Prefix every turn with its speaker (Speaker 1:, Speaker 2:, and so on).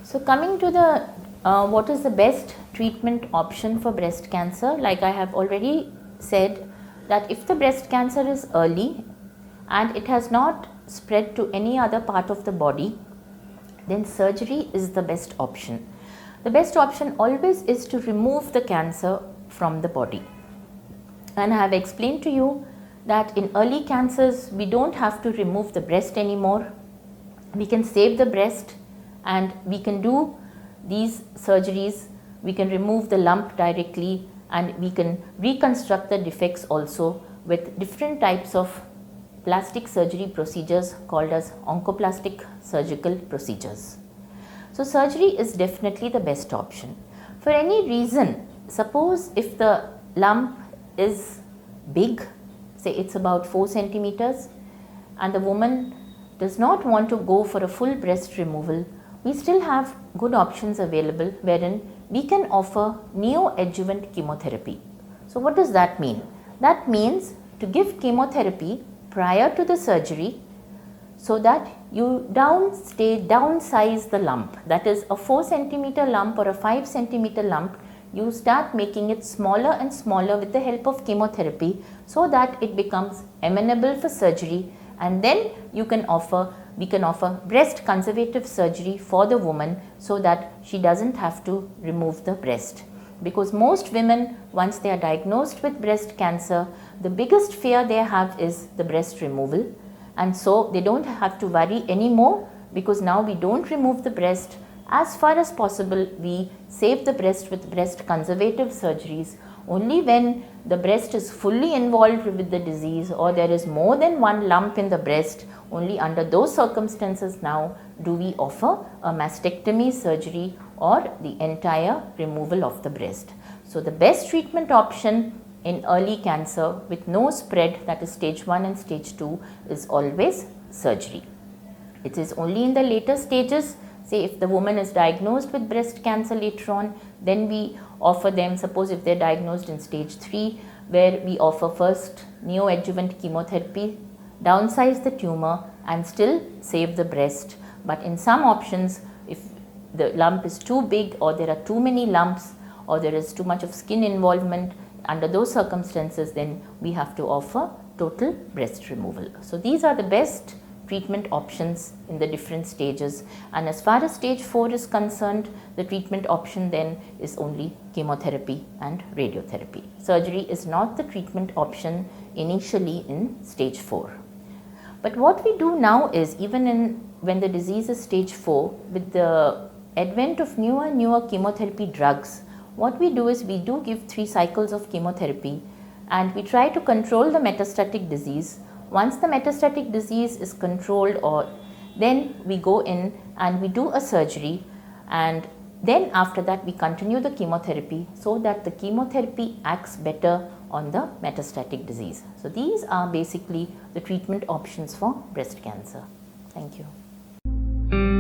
Speaker 1: So coming to the what is the best treatment option for breast cancer, like I have already said that if the breast cancer is early and it has not spread to any other part of the body, then surgery is the best option. The best option always is to remove the cancer from the body. And I have explained to you that in early cancers we don't have to remove the breast anymore. We can save the breast and we can do these surgeries. We can remove the lump directly and we can reconstruct the defects also with different types of plastic surgery procedures called as oncoplastic surgical procedures. So surgery is definitely the best option. For any reason, suppose if the lump is big, say it's about 4 centimeters, and the woman does not want to go for a full breast removal, we still have good options available wherein we can offer neoadjuvant chemotherapy. So what does that mean? That means to give chemotherapy prior to the surgery so that you downsize the lump. That is a 4 centimeter lump or a 5 centimeter lump, you start making it smaller and smaller with the help of chemotherapy so that it becomes amenable for surgery, and then we can offer breast conservative surgery for the woman so that she doesn't have to remove the breast. Because most women, once they are diagnosed with breast cancer, the biggest fear they have is the breast removal, and so they don't have to worry anymore because now we don't remove the breast. As far as possible, we save the breast with breast conservative surgeries. Only when the breast is fully involved with the disease or there is more than one lump in the breast, only under those circumstances now do we offer a mastectomy surgery or the entire removal of the breast. So the best treatment option in early cancer with no spread, that is stage 1 and stage 2, is always surgery. It is only in the later stages, say if the woman is diagnosed with breast cancer later on, then we offer them, suppose if they are diagnosed in stage 3, where we offer first neoadjuvant chemotherapy, downsize the tumor and still save the breast. But in some options, if the lump is too big or there are too many lumps or there is too much of skin involvement, under those circumstances then we have to offer total breast removal. So these are the best treatment options in the different stages, and as far as stage 4 is concerned, the treatment option then is only chemotherapy and radiotherapy. Surgery is not the treatment option initially in stage 4. But what we do now is, even when the disease is stage 4, with the advent of newer chemotherapy drugs, what we do is we do give 3 cycles of chemotherapy and we try to control the metastatic disease. Once the metastatic disease is controlled, then we go in and we do a surgery, and then after that we continue the chemotherapy so that the chemotherapy acts better on the metastatic disease. So these are basically the treatment options for breast cancer. Thank you.